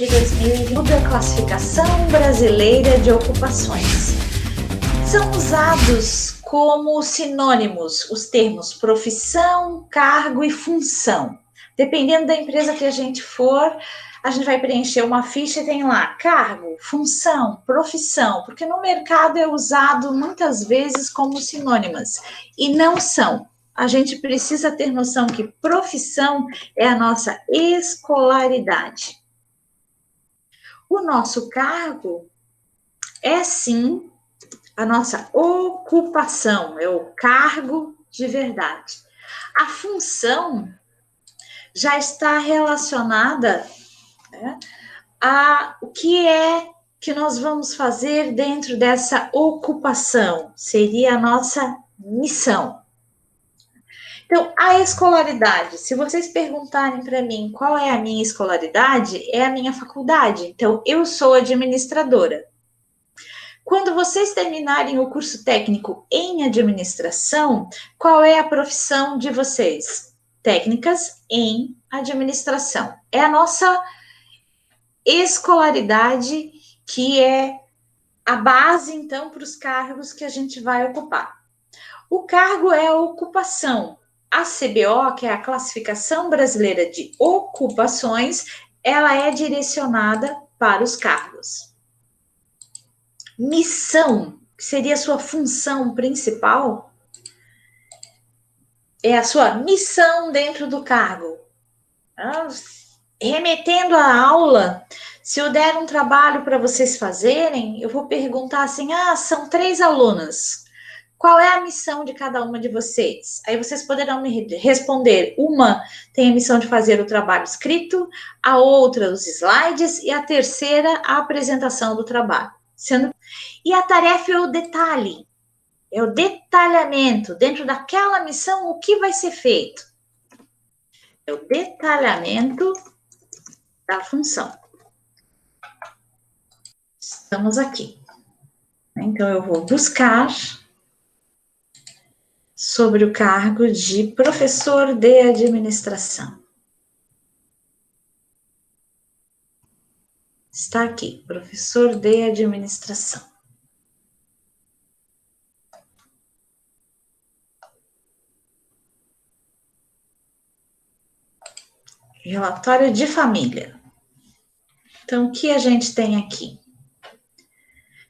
de 2020 da Classificação Brasileira de Ocupações. São usados como sinônimos os termos profissão, cargo e função. Dependendo da empresa que a gente for, a gente vai preencher uma ficha e tem lá cargo, função, profissão, porque no mercado é usado muitas vezes como sinônimas e não são. A gente precisa ter noção que profissão é a nossa escolaridade. O nosso cargo é, sim, a nossa ocupação, é o cargo de verdade. A função já está relacionada, né, a o que é que nós vamos fazer dentro dessa ocupação, seria a nossa missão. Então, a escolaridade, se vocês perguntarem para mim qual é a minha escolaridade, é a minha faculdade. Então, eu sou administradora. Quando vocês terminarem o curso técnico em administração, qual é a profissão de vocês? Técnicas em administração. É a nossa escolaridade que é a base, então, para os cargos que a gente vai ocupar. O cargo é a ocupação. A CBO, que é a Classificação Brasileira de Ocupações, ela é direcionada para os cargos. Missão, que seria a sua função principal, é a sua missão dentro do cargo. Remetendo à aula, se eu der um trabalho para vocês fazerem, eu vou perguntar assim, são 3 alunas. Qual é a missão de cada uma de vocês? Aí vocês poderão me responder. Uma tem a missão de fazer o trabalho escrito, a outra os slides e a terceira a apresentação do trabalho. E a tarefa é o detalhe, é o detalhamento. Dentro daquela missão, o que vai ser feito? É o detalhamento da função. Estamos aqui. Então, eu vou buscar sobre o cargo de professor de administração. Está aqui, professor de administração. Relatório de família. Então, o que a gente tem aqui?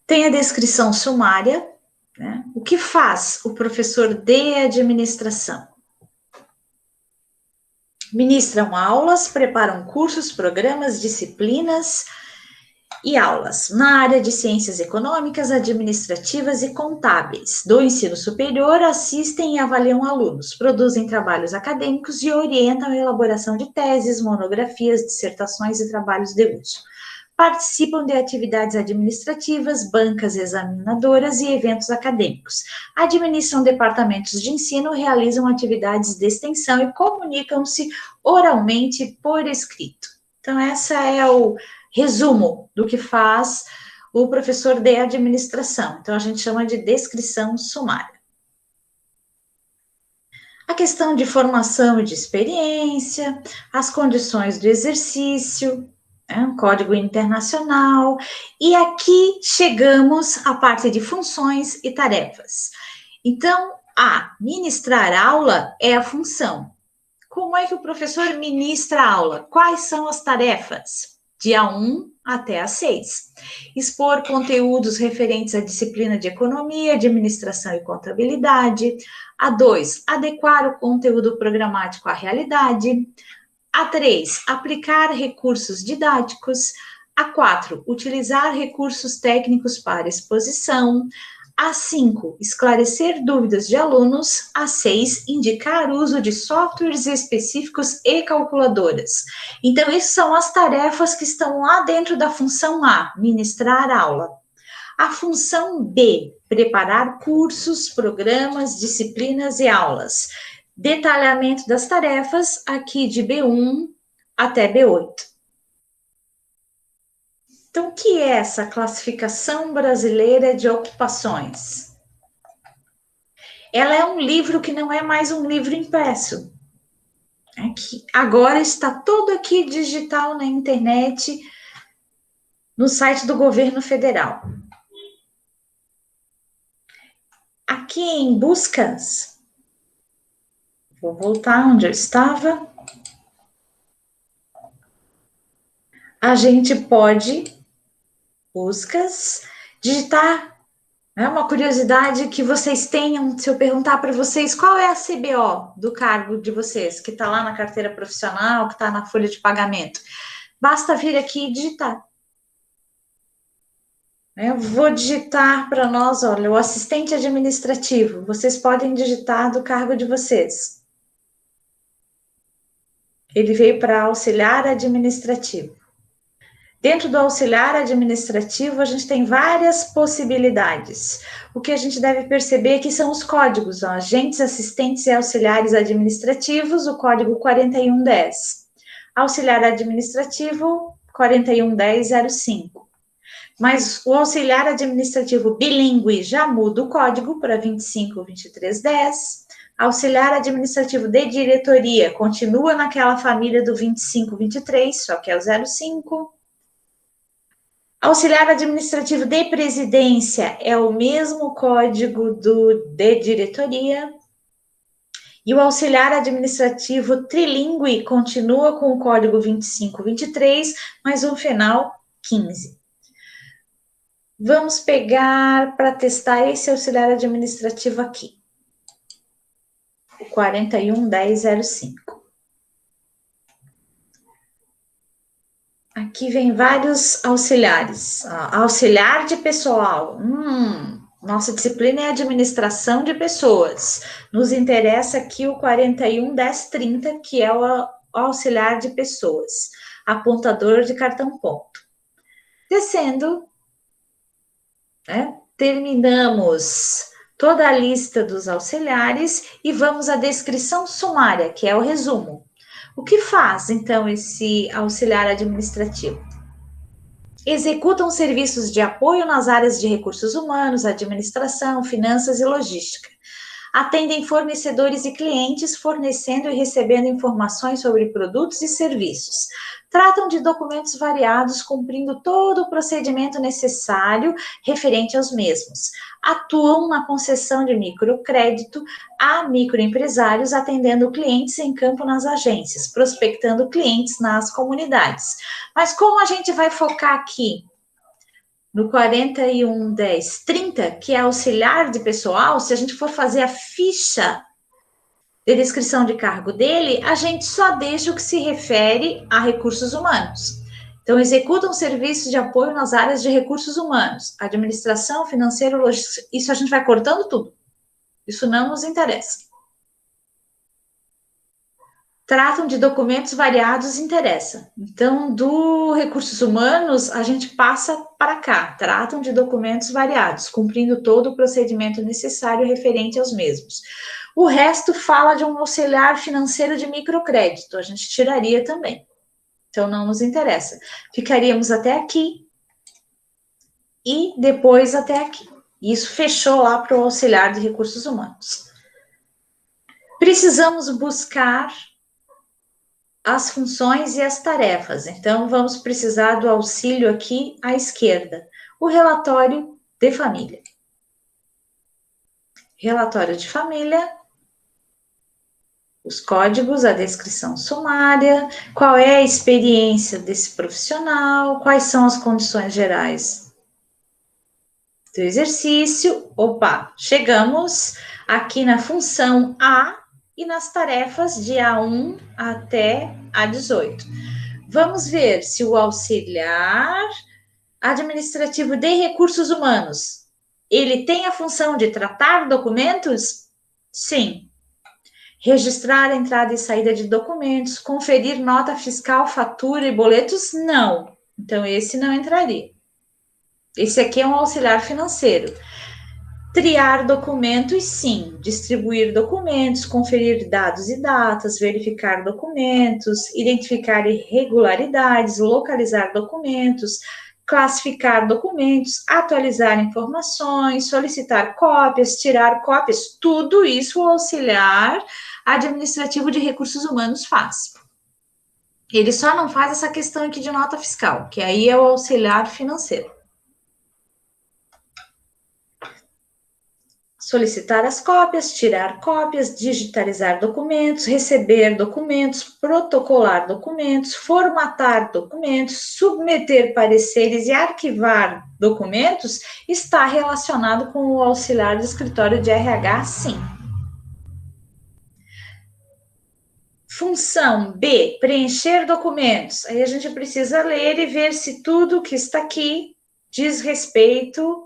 Tem a descrição sumária, né? O que faz o professor de administração? Ministram aulas, preparam cursos, programas, disciplinas e aulas na área de ciências econômicas, administrativas e contábeis. Do ensino superior, assistem e avaliam alunos, produzem trabalhos acadêmicos e orientam a elaboração de teses, monografias, dissertações e trabalhos de uso. Participam de atividades administrativas, bancas examinadoras e eventos acadêmicos. Administram departamentos de ensino, realizam atividades de extensão e comunicam-se oralmente por escrito. Então, essa é o resumo do que faz o professor de administração. Então, a gente chama de descrição sumária. A questão de formação e de experiência, as condições do exercício, um código internacional, e aqui chegamos à parte de funções e tarefas. Então, ministrar aula é a função. Como é que o professor ministra a aula? Quais são as tarefas? De A1 até A6. Expor conteúdos referentes à disciplina de economia, administração e contabilidade. A2, adequar o conteúdo programático à realidade. A3, aplicar recursos didáticos. A4, utilizar recursos técnicos para exposição. A5, esclarecer dúvidas de alunos. A6, indicar uso de softwares específicos e calculadoras. Então, essas são as tarefas que estão lá dentro da função A, ministrar aula. A função B, preparar cursos, programas, disciplinas e aulas. Detalhamento das tarefas, aqui de B1 até B8. Então, o que é essa Classificação Brasileira de Ocupações? Ela é um livro que não é mais um livro impresso. Que agora está todo aqui digital na internet, no site do governo federal. Aqui em buscas, vou voltar onde eu estava. A gente pode, buscas, digitar, né, uma curiosidade que vocês tenham, se eu perguntar para vocês qual é a CBO do cargo de vocês, que está lá na carteira profissional, que está na folha de pagamento. Basta vir aqui e digitar. Eu vou digitar para nós, olha, o assistente administrativo. Vocês podem digitar do cargo de vocês. Ele veio para auxiliar administrativo. Dentro do auxiliar administrativo, a gente tem várias possibilidades. O que a gente deve perceber aqui são os códigos, ó, agentes, assistentes e auxiliares administrativos, o código 4110. Auxiliar administrativo, 411005. Mas o auxiliar administrativo bilíngue já muda o código para 252310. Auxiliar administrativo de diretoria continua naquela família do 2523, só que é o 05. Auxiliar administrativo de presidência é o mesmo código do de diretoria. E o auxiliar administrativo trilingue continua com o código 2523, mas o final 15. Vamos pegar para testar esse auxiliar administrativo aqui. O 411005. Aqui vem vários auxiliares. Auxiliar de pessoal. Nossa disciplina é administração de pessoas. Nos interessa aqui o 411030, que é o auxiliar de pessoas. Apontador de cartão ponto. Descendo, né, terminamos toda a lista dos auxiliares e vamos à descrição sumária, que é o resumo. O que faz, então, esse auxiliar administrativo? Executam serviços de apoio nas áreas de recursos humanos, administração, finanças e logística. Atendem fornecedores e clientes, fornecendo e recebendo informações sobre produtos e serviços. Tratam de documentos variados, cumprindo todo o procedimento necessário referente aos mesmos. Atuam na concessão de microcrédito a microempresários, atendendo clientes em campo nas agências, prospectando clientes nas comunidades. Mas como a gente vai focar aqui no 411030, que é auxiliar de pessoal, se a gente for fazer a ficha de descrição de cargo dele, a gente só deixa o que se refere a recursos humanos. Então, executam serviços de apoio nas áreas de recursos humanos, administração, financeiro, logística. Isso a gente vai cortando tudo. Isso não nos interessa. Tratam de documentos variados, interessa. Então, do recursos humanos, a gente passa para cá. Tratam de documentos variados, cumprindo todo o procedimento necessário referente aos mesmos. O resto fala de um auxiliar financeiro de microcrédito. A gente tiraria também. Então, não nos interessa. Ficaríamos até aqui e depois até aqui. Isso fechou lá para o auxiliar de recursos humanos. Precisamos buscar as funções e as tarefas. Então, vamos precisar do auxílio aqui à esquerda. O relatório de família. Relatório de família. Os códigos, a descrição sumária, qual é a experiência desse profissional, quais são as condições gerais do exercício. Opa, chegamos aqui na função A e nas tarefas de A1 até A18. Vamos ver se o auxiliar administrativo de recursos humanos, ele tem a função de tratar documentos? Sim. Registrar a entrada e saída de documentos, conferir nota fiscal, fatura e boletos? Não. Então, esse não entraria. Esse aqui é um auxiliar financeiro. Triar documentos, sim. Distribuir documentos, conferir dados e datas, verificar documentos, identificar irregularidades, localizar documentos, classificar documentos, atualizar informações, solicitar cópias, tirar cópias, tudo isso o auxiliar administrativo de recursos humanos faz. Ele só não faz essa questão aqui de nota fiscal, que aí é o auxiliar financeiro. Solicitar as cópias, tirar cópias, digitalizar documentos, receber documentos, protocolar documentos, formatar documentos, submeter pareceres e arquivar documentos está relacionado com o auxiliar do escritório de RH, sim. Função B, preencher documentos. Aí a gente precisa ler e ver se tudo que está aqui diz respeito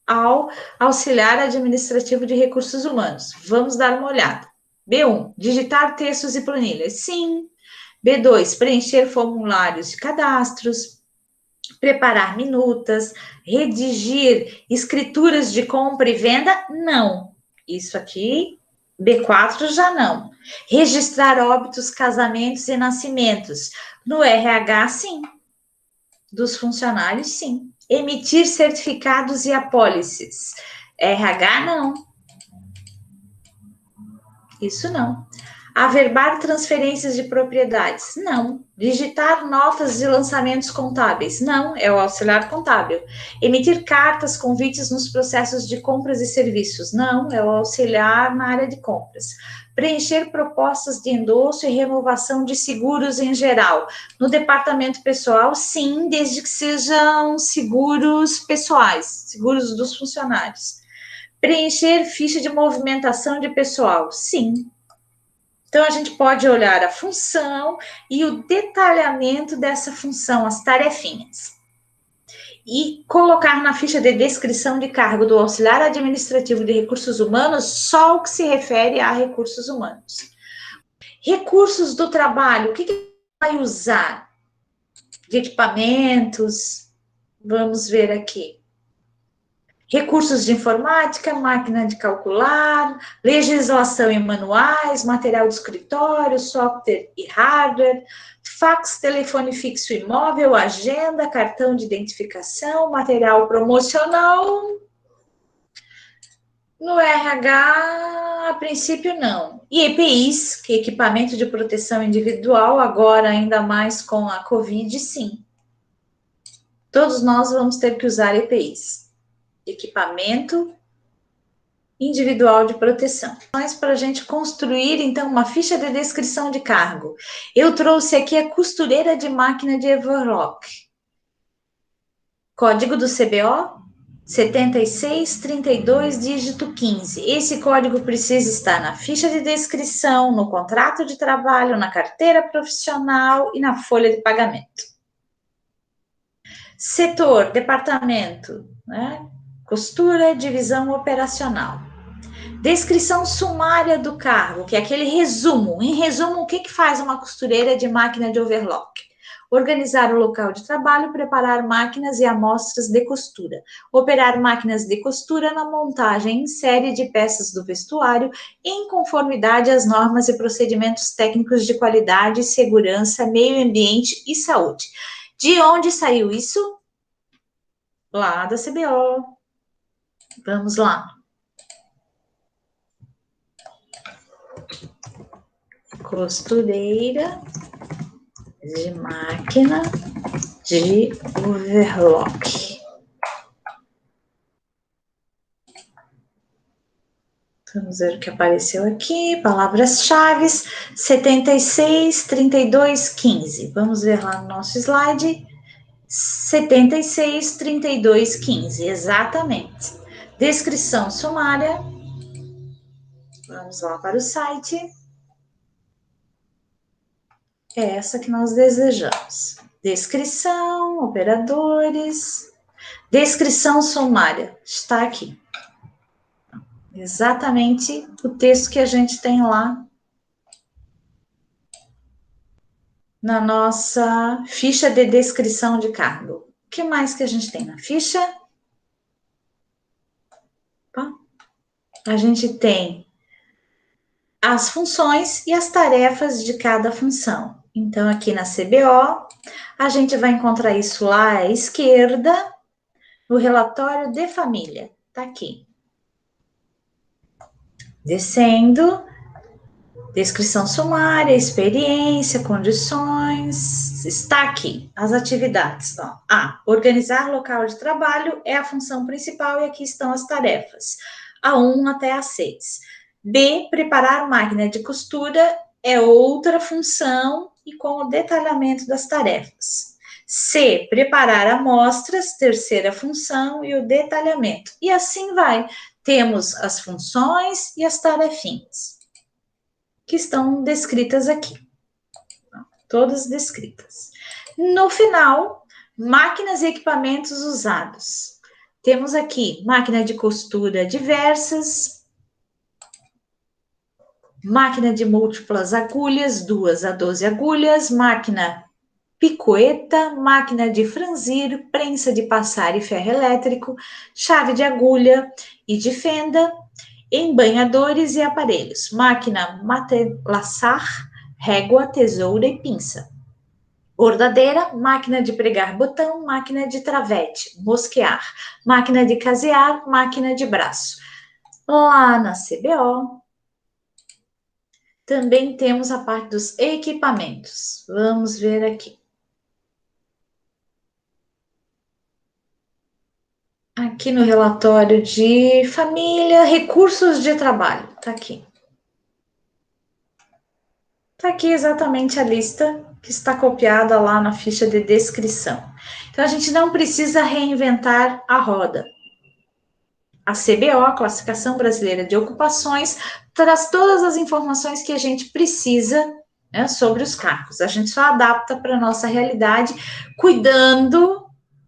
ao auxiliar administrativo de recursos humanos. Vamos dar uma olhada. B1, digitar textos e planilhas. Sim. B2, preencher formulários de cadastros, preparar minutas, redigir escrituras de compra e venda. Não. Isso aqui, B4 já não. Registrar óbitos, casamentos e nascimentos. No RH, sim. Dos funcionários, sim. Emitir certificados e apólices. RH, não. Isso não. Averbar transferências de propriedades? Não. Digitar notas de lançamentos contábeis? Não, é o auxiliar contábil. Emitir cartas, convites nos processos de compras e serviços? Não, é o auxiliar na área de compras. Preencher propostas de endosso e renovação de seguros em geral. No departamento pessoal, sim, desde que sejam seguros pessoais, seguros dos funcionários. Preencher ficha de movimentação de pessoal? Sim. Então, a gente pode olhar a função e o detalhamento dessa função, as tarefinhas. E colocar na ficha de descrição de cargo do auxiliar administrativo de recursos humanos só o que se refere a recursos humanos. Recursos do trabalho, o que vai usar? De equipamentos, vamos ver aqui. Recursos de informática, máquina de calcular, legislação e manuais, material de escritório, software e hardware, fax, telefone fixo e móvel, agenda, cartão de identificação, material promocional. No RH, a princípio, não. E EPIs, que é equipamento de proteção individual, agora ainda mais com a Covid, sim. Todos nós vamos ter que usar EPIs. Equipamento individual de proteção. Mas para a gente construir, então, uma ficha de descrição de cargo. Eu trouxe aqui a costureira de máquina de overlock. Código do CBO 7632, dígito 15. Esse código precisa estar na ficha de descrição, no contrato de trabalho, na carteira profissional e na folha de pagamento. Setor, departamento, né? Costura, divisão operacional. Descrição sumária do cargo, que é aquele resumo. Em resumo, o que faz uma costureira de máquina de overlock? Organizar o local de trabalho, preparar máquinas e amostras de costura, operar máquinas de costura na montagem em série de peças do vestuário em conformidade às normas e procedimentos técnicos de qualidade, segurança, meio ambiente e saúde. De onde saiu isso? Lá da CBO. Vamos lá. Costureira de máquina de overlock. Vamos ver o que apareceu aqui. Palavras-chave: 76, 32, 15. Vamos ver lá no nosso slide. 76, 32, 15. Exatamente. Descrição sumária. Vamos lá para o site. É essa que nós desejamos. Descrição, operadores. Descrição sumária. Está aqui. Exatamente o texto que a gente tem lá na nossa ficha de descrição de cargo. O que mais que a gente tem na ficha? A gente tem as funções e as tarefas de cada função. Então, aqui na CBO, a gente vai encontrar isso lá à esquerda, no relatório de família. Tá aqui. Descendo, Descrição sumária, experiência, condições, está aqui as atividades. Ó. A, organizar local de trabalho é a função principal e aqui estão as tarefas, A1 até A6. B, preparar máquina de costura é outra função e com o detalhamento das tarefas. C, preparar amostras, terceira função e o detalhamento. E assim vai. Temos as funções e as tarefinhas que estão descritas aqui. Todas descritas. No final, máquinas e equipamentos usados. Temos aqui máquina de costura diversas, máquina de múltiplas agulhas, 2 a 12 agulhas, máquina picoeta, máquina de franzir, prensa de passar e ferro elétrico, chave de agulha e de fenda, embanhadores e aparelhos, máquina matelassar, régua, tesoura e pinça. Bordadeira, máquina de pregar botão, máquina de travete, mosquear, máquina de casear, máquina de braço. Lá na CBO, também temos a parte dos equipamentos. Vamos ver aqui. Aqui no relatório de família, recursos de trabalho, tá aqui. Tá aqui exatamente a lista que está copiada lá na ficha de descrição. Então, a gente não precisa reinventar a roda. A CBO, a Classificação Brasileira de Ocupações, traz todas as informações que a gente precisa, né, sobre os cargos. A gente só adapta para a nossa realidade, cuidando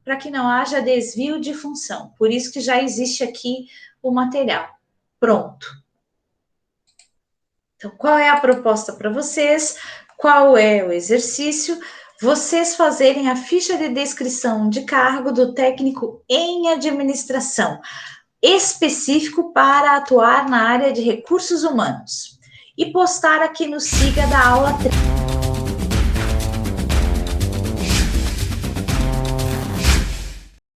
para que não haja desvio de função. Por isso que já existe aqui o material pronto. Então, qual é a proposta para vocês? Qual é o exercício? Vocês fazerem a ficha de descrição de cargo do técnico em administração, específico para atuar na área de recursos humanos, e postar aqui no Siga da aula 3.